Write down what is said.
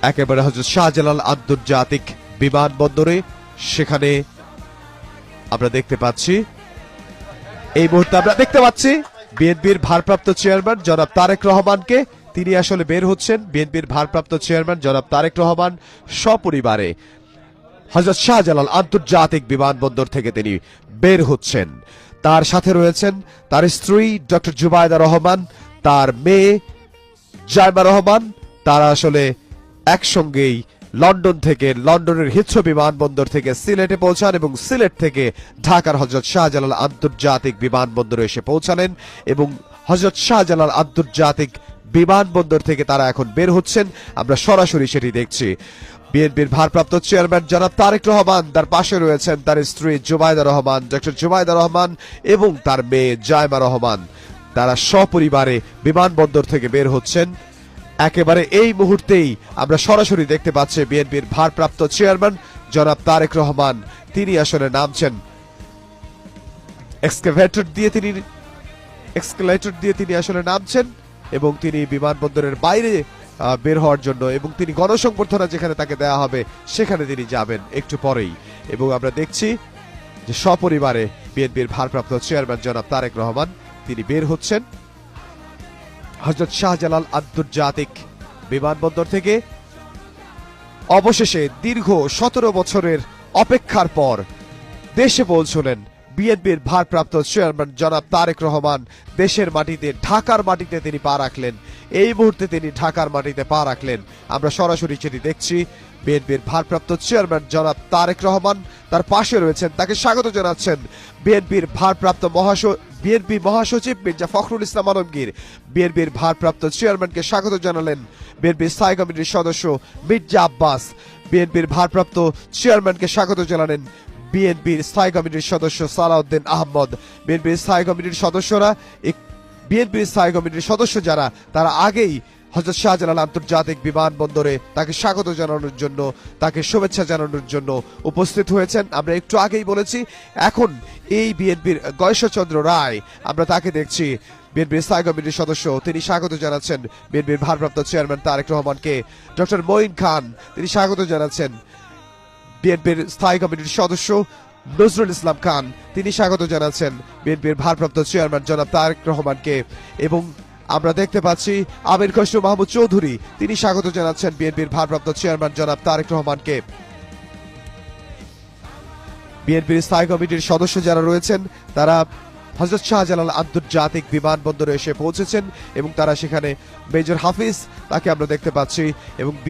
একেবারে হযরত শাহজালাল আন্তর্জাতিক বিমানবন্দরে। সেখানে আমরা দেখতে পাচ্ছি, এই মুহূর্তে আমরা দেখতে পাচ্ছি বিএনপির ভারপ্রাপ্ত চেয়ারম্যান জনাব তারেক রহমানকে। তিনি আসলে বের হচ্ছেন। বিএনপির ভারপ্রাপ্ত চেয়ারম্যান জনাব তারেক রহমান সপরিবারে হযরত শাহজালাল আন্তর্জাতিক বিমানবন্দর থেকে তিনি বের হচ্ছেন। তার সাথে রয়েছেন তার স্ত্রী ডক্টর জুবাইদা রহমান, তার মেয়ে জাইমা রহমান। তারা আসলে একসঙ্গেই লন্ডন থেকে, লন্ডনের হিথ্রো বিমানবন্দর থেকে সিলেটে পৌঁছান এবং সিলেট থেকে ঢাকার হযরত শাহজালাল আন্তর্জাতিক বিমানবন্দরে এসে পৌঁছালেন এবং হযরত শাহজালাল আন্তর্জাতিক বিমানবন্দর থেকে তারা এখন বের হচ্ছেন। আমরা সরাসরি সেটি দেখছি। বিএনপির ভারপ্রাপ্ত চেয়ারম্যান জনাব তারেক রহমান, তার পাশে রয়েছেন তার স্ত্রী জুবাইদা রহমান, ডক্টর জুবাইদা রহমান এবং তার মেয়ে জাইমা রহমান। তারা সপরিবারে বিমানবন্দর থেকে বের হচ্ছেন। একেবারে এই মুহূর্তেই আমরা সরাসরি দেখতে পাচ্ছি বিএনপির ভারপ্রাপ্ত চেয়ারম্যান জনাব তারেক রহমান তিনি আসলে নামছেন এক্সকেলেটর দিয়ে তিনি আসলে নামছেন এবং তিনি বিমানবন্দরের বাইরে বের হওয়ার জন্য, এবং তিনি গণসংবর্ধনা যেখানে তাকে দেওয়া হবে সেখানে তিনি যাবেন একটু পরেই। এবং আমরা দেখছি যে সপরিবারে বিএনপির ভারপ্রাপ্ত চেয়ারম্যান জনাব তারেক রহমান তিনি বের হচ্ছেন হযরত শাহজালাল আন্তর্জাতিক বিমানবন্দর থেকে। অবশেষে দীর্ঘ 17 বছরের অপেক্ষার পর দেশে পৌঁছলেন বিএনপির ভারপ্রাপ্ত চেয়ারম্যান জনাব তারেক রহমান। দেশের মাটিতে, ঢাকার মাটিতে তিনি পা রাখলেন। এই মুহূর্তে তিনি ঢাকার মাটিতে পা রাখলেন। আমরা সরাসরি সেটি দেখছি। বিএনপির ভারপ্রাপ্ত চেয়ারম্যান জনাব তারেক রহমান, তার পাশে রয়েছেন, তাকে স্বাগত জানাচ্ছেন বিএনপির ভারপ্রাপ্ত বিএনপি মহাসচিব মির্জা ফখরুল ইসলাম আলমগীর। বিএনপির ভারপ্রাপ্ত চেয়ারম্যানকে স্বাগত জানালেন বিএনপির স্থায়ী কমিটির সদস্য মির্জা আব্বাস। বিএনপির ভারপ্রাপ্ত চেয়ারম্যানকে স্বাগত জানালেন বিএনপির স্থায়ী কমিটির সদস্য সালাউদ্দিন আহমদ। বিএনপির স্থায়ী কমিটির সদস্য যারা, তারা আগেই হযরত শাহজালাল আন্তর্জাতিক বিমানবন্দরে তাকে স্বাগত জানানোর জন্য, তাকে শুভেচ্ছা জানানোর জন্য উপস্থিত হয়েছেন। আমরা একটু আগেই বলেছি, এখন এই বিএনপির গয়েশ্বরচন্দ্র রায়, আমরা তাকে দেখছি বিএনপির স্থায়ী কমিটির সদস্য, তিনি স্বাগত জানাচ্ছেন বিএনপির ভারপ্রাপ্ত চেয়ারম্যান তারেক রহমানকে। ডক্টর মঈন খান তিনি স্বাগত জানাচ্ছেন বিএনপির স্থায়ী কমিটির সদস্য নজরুল ইসলাম খান, তিনি স্বাগত জানাচ্ছেন বিএনপির ভারপ্রাপ্ত চেয়ারম্যান জনাব তারেক রহমানকে। এবং আমরা দেখতে পাচ্ছি আমির খসরু মাহমুদ চৌধুরী, তিনি স্বাগত জানাচ্ছেন বিএনপির ভারপ্রাপ্ত চেয়ারম্যান জনাব তারেক রহমানকে। বিএনপির স্থায়ী কমিটির সদস্য যারা রয়েছেন তারা হযরত শাহজালাল আন্তর্জাতিক বিমানবন্দরে এসে পৌঁছেছেন এবং তারা সেখানে মেজর হাফিজ, তাকে আমরা দেখতে পাচ্ছি এবং